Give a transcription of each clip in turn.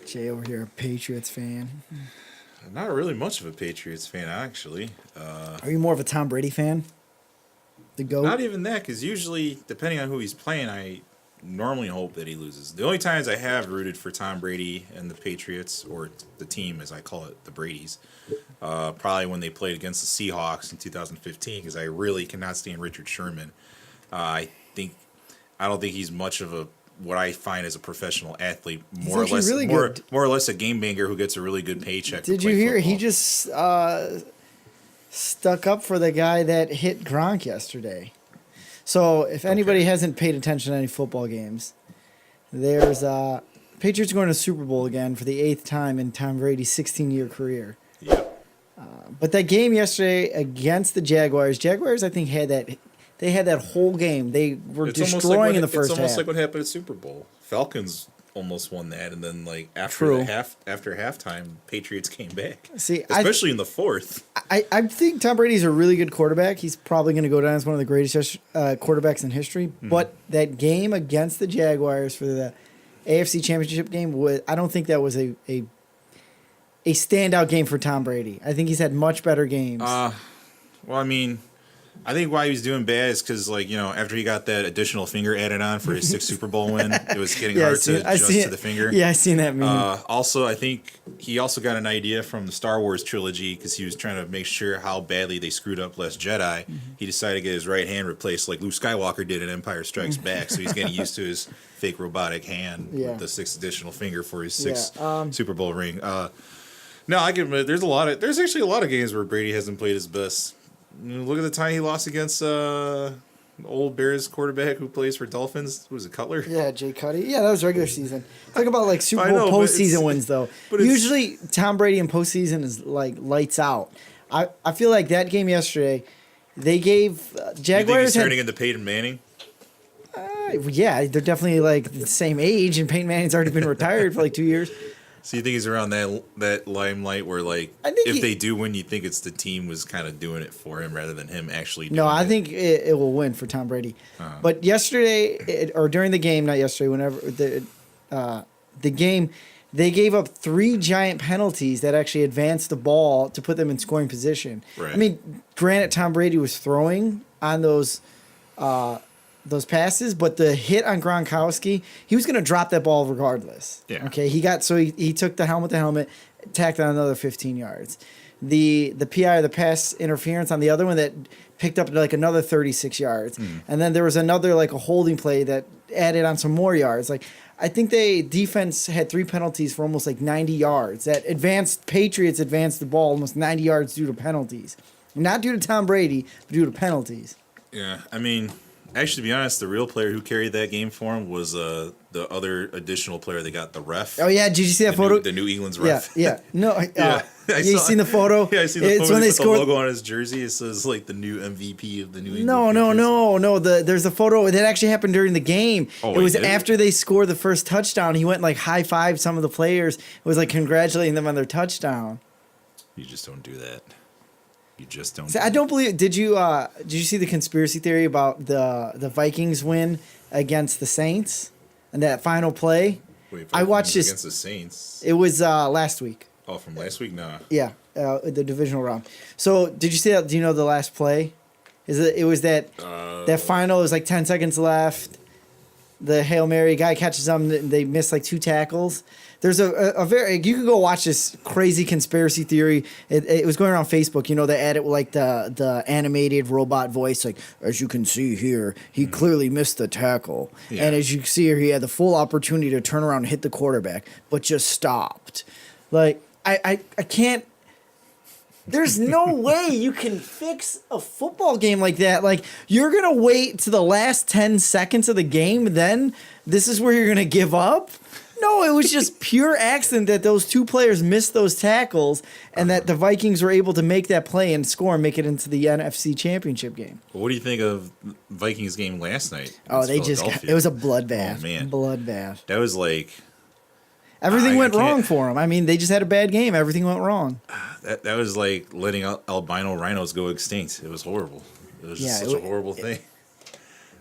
Jay over here, a Patriots fan. Not really much of a Patriots fan, actually. Are you more of a Tom Brady fan? The GOAT? Not even that, because usually, depending on who he's playing, I normally hope that he loses. The only times I have rooted for Tom Brady and the Patriots, or the team as I call it, the Bradys, probably when they played against the Seahawks in 2015, because I really cannot stand Richard Sherman. I don't think he's much of a what I find as a professional athlete, more or less a game banger who gets a really good paycheck. Did you hear? He just stuck up for the guy that hit Gronk yesterday. So if anybody hasn't paid attention to any football games, there's Patriots going to Super Bowl again for the 8th time in Tom Brady's 16-year career. Yep. But that game yesterday against the Jaguars, I think had that. They had that whole game. They were destroying in the first half. It's almost like what happened at Super Bowl. Falcons almost won that, and then after halftime, Patriots came back. See, especially in the fourth. I think Tom Brady's a really good quarterback. He's probably going to go down as one of the greatest quarterbacks in history. Mm-hmm. But that game against the Jaguars for the AFC Championship game, I don't think that was a standout game for Tom Brady. I think he's had much better games. Well, I mean, I think why he was doing bad is because, after he got that additional finger added on for his 6th Super Bowl win, it was getting hard to adjust to the finger. Yeah, I seen that meme. Also, I think he also got an idea from the Star Wars trilogy because he was trying to make sure how badly they screwed up Last Jedi. Mm-hmm. He decided to get his right hand replaced like Luke Skywalker did in Empire Strikes Back, so he's getting used to his fake robotic hand with the 6th additional finger for his 6th Super Bowl ring. No, I can admit, there's actually a lot of games where Brady hasn't played his best. Look at the time he lost against old Bears quarterback who plays for Dolphins. Who was it, Cutler? Yeah, Jay Cuddy. Yeah, that was regular season. Talk about Super Bowl postseason wins though. Usually Tom Brady in postseason is lights out. I feel like that game yesterday, they gave Jaguars. You think he's turning into Peyton Manning? Yeah, they're definitely the same age, and Peyton Manning's already been retired for 2 years. So you think he's around that limelight where if they do win, you think it's the team was kind of doing it for him rather than him actually doing it? No, I think it will win for Tom Brady. But yesterday, or during the game, not yesterday, whenever the game, they gave up 3 giant penalties that actually advanced the ball to put them in scoring position. Right. I mean, granted, Tom Brady was throwing on those passes, but the hit on Gronkowski, he was going to drop that ball regardless. Yeah. Okay. He took the helmet, tacked on another 15 yards. The PI, the pass interference on the other one that picked up another 36 yards. And then there was another a holding play that added on some more yards. I think defense had 3 penalties for almost 90 yards. That Patriots advanced the ball almost 90 yards due to penalties. Not due to Tom Brady, but due to penalties. Yeah. I mean, actually, to be honest, the real player who carried that game for him was the other additional player they got, the ref. Oh, yeah. Did you see that photo? The New England's ref. Yeah. No. You seen the photo? Yeah, I seen the photo. It's when they scored the logo on his jersey. It says the new MVP of the New England. No. There's a photo that actually happened during the game. Oh, it was after they scored the first touchdown. He went high five some of the players. It was congratulating them on their touchdown. You just don't do that. You just don't. See, I don't believe. Did you see the conspiracy theory about the Vikings win against the Saints and that final play? Wait, I watched this against the Saints. It was last week. Oh, from last week? Nah. Yeah, the divisional round. So did you see that? Do you know the last play? It was that final. It was 10 seconds left. The Hail Mary guy catches them. They miss 2 tackles. There's a very, you can go watch this crazy conspiracy theory. It was going around Facebook. They added the animated robot voice. As you can see here, he clearly missed the tackle. Yeah. And as you can see here, he had the full opportunity to turn around and hit the quarterback, but just stopped. I can't. There's no way you can fix a football game like that. You're going to wait to the last 10 seconds of the game, then this is where you're going to give up? No, it was just pure accident that those 2 players missed those tackles and that the Vikings were able to make that play and score and make it into the NFC Championship game. What do you think of Vikings game last night? Oh, it was a bloodbath. Oh, man. Bloodbath. That was everything went wrong for them. I mean, they just had a bad game. Everything went wrong. That was letting albino rhinos go extinct. It was horrible. It was just such a horrible thing.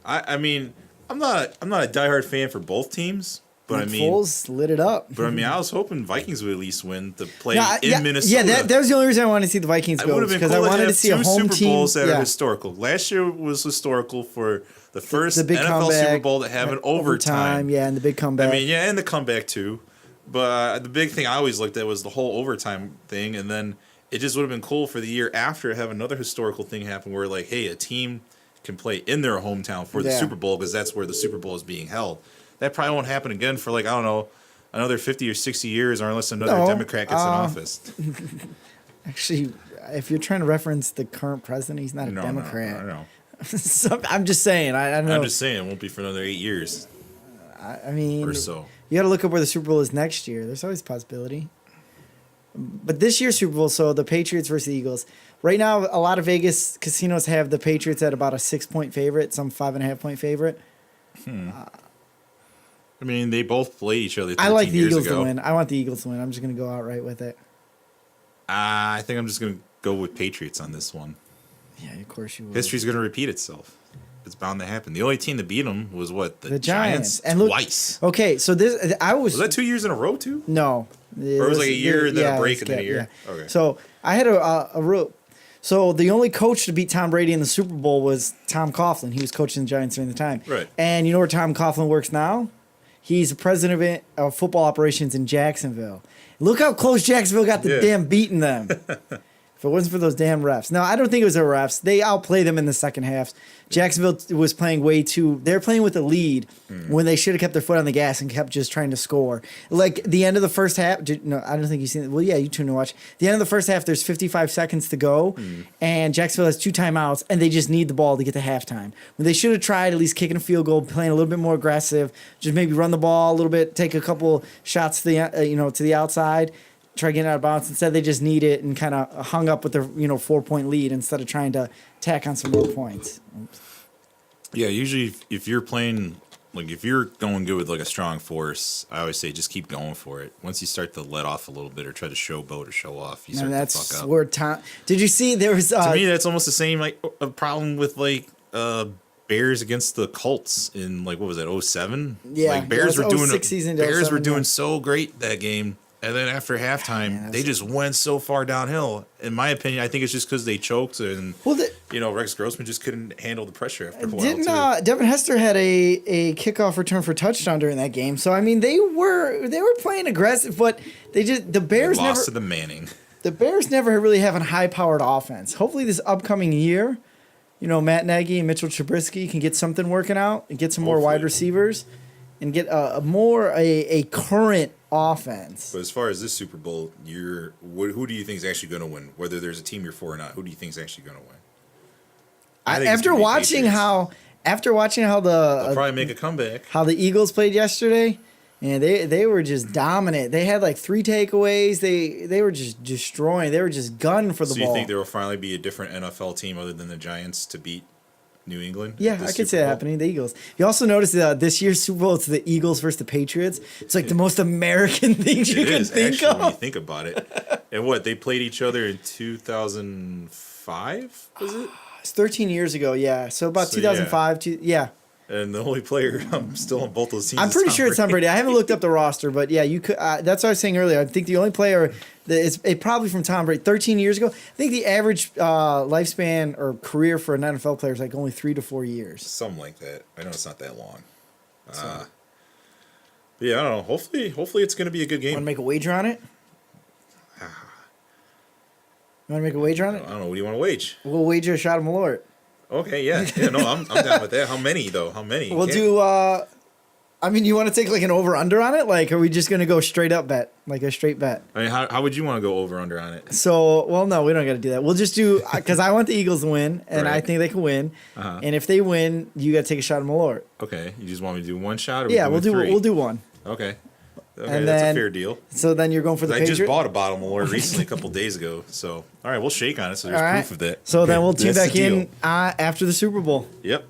I mean, I'm not a diehard fan for both teams. But Nick I mean, Foles lit it up. But I mean, I was hoping Vikings would at least win to play No, in Minnesota. Yeah, that was the only reason I wanted to see the Vikings It go, would have been because cool I wanted have to see a two home Super team. Bowls that are historical. Last year was historical for the first the big NFL comeback, Super Bowl to have an overtime. Yeah, and the big comeback. I mean, yeah, and the comeback too. But the big thing I always looked at was the whole overtime thing, and then it just would have been cool for the year after to have another historical thing happen where, like, hey, a team can play in their hometown for the Super Bowl because that's where the Super Bowl is being held. That probably won't happen again for, like, I don't know, another 50 or 60 years, or unless another Democrat gets in office. Actually, if you're trying to reference the current president, he's not a Democrat. No, I know. So, I'm just saying. I don't know. I'm just saying it won't be for another 8 years. I mean, or so. You got to look up where the Super Bowl is next year. There's always a possibility. But this year's Super Bowl, so the Patriots versus the Eagles. Right now, a lot of Vegas casinos have the Patriots at about a 6-point favorite, some 5.5-point favorite. I mean, they both played each other 13 I like the years Eagles ago. to win. I want the Eagles to win. I'm just going to go outright with it. I think I'm just going to go with Patriots on this one. Yeah, of course you would. History's going to repeat itself. It's bound to happen. The only team to beat them was what? The Giants. And twice. Okay, so this was that 2 years in a row too? No. Or it was like a year and then a break and then a year? Yeah. Okay. So I had a real. So the only coach to beat Tom Brady in the Super Bowl was Tom Coughlin. He was coaching the Giants during the time. Right. And you know where Tom Coughlin works now? He's the president of football operations in Jacksonville. Look how close Jacksonville got to damn beating them. If it wasn't for those damn refs. No, I don't think it was the refs. They outplayed them in the second half. Jacksonville was playing way too... They were playing with the lead when they should have kept their foot on the gas and kept just trying to score. Like, the end of the first half... No, I don't think you've seen it. Well, yeah, you tuned to watch. The end of the first half, there's 55 seconds to go, and Jacksonville has 2 timeouts, and they just need the ball to get to halftime. When they should have tried at least kicking a field goal, playing a little bit more aggressive, just maybe run the ball a little bit, take a couple shots to the to the outside, try getting out of bounds. Instead, they just need it and kind of hung up with their 4-point lead instead of trying to tack on some more points. Oops. Yeah, usually if you're playing, like if you're going good with like a strong force, I always say just keep going for it. Once you start to let off a little bit or try to showboat or show off, you start to fuck up. Where Tom. Did you see there was? To me, that's almost the same like a problem with like Bears against the Colts in like what was that 07? Yeah, like Bears were doing Bears were doing yeah. so great that game. And then after halftime, they just went so far downhill. In my opinion, I think it's just because they choked and Rex Grossman just couldn't handle the pressure after a while. Didn't Devin Hester had a kickoff return for touchdown during that game? So I mean, they were playing aggressive, but the Bears lost to the Manning. The Bears never really have a high-powered offense. Hopefully, this upcoming year, Matt Nagy and Mitchell Trubisky can get something working out and get some more wide receivers and get a current offense. But as far as this Super Bowl, who do you think is actually going to win? Whether there's a team you're for or not, who do you think is actually going to win? After watching how they'll probably make a comeback. How the Eagles played yesterday, they were just dominant. They had like 3 takeaways. They were just destroying. They were just gunning for the ball. So you think there will finally be a different NFL team other than the Giants to beat New England? Yeah, I could see that happening. The Eagles. You also notice this year's Super Bowl, it's the Eagles versus the Patriots. It's like the most American things you can think of. When you think about it. And they played each other in 2005, was it? It's 13 years ago, yeah. So about 2005, yeah. And the only player still on both those teams. I'm pretty sure it's Tom Brady. I haven't looked up the roster, but yeah, you could. That's what I was saying earlier. I think the only player that is probably from Tom Brady 13 years ago. I think the average lifespan or career for an NFL player is like only 3 to 4 years. Something like that. I know it's not that long. But yeah, I don't know. Hopefully it's going to be a good game. Want to make a wager on it? You want to make a wager on it? I don't know. What do you want to wage? We'll wager a shot of Malort. Okay, yeah. No, I'm down with that. How many, though? How many? We'll do, you want to take like an over-under on it? Like, are we just going to go straight up bet? Like a straight bet? I mean, how would you want to go over-under on it? So, well, no, we don't got to do that. We'll just do, because I want the Eagles to win, and I think they can win. Uh-huh. And if they win, you got to take a shot of Malort. Okay. You just want me to do one shot? Or we'll do one. Okay. Okay, and that's then, a fair deal. So then you're going for the Patriots? I just bought a bottle of Malort recently a couple days ago. So, all right, we'll shake on it so there's proof of that. So then we'll tune back in after the Super Bowl. Yep.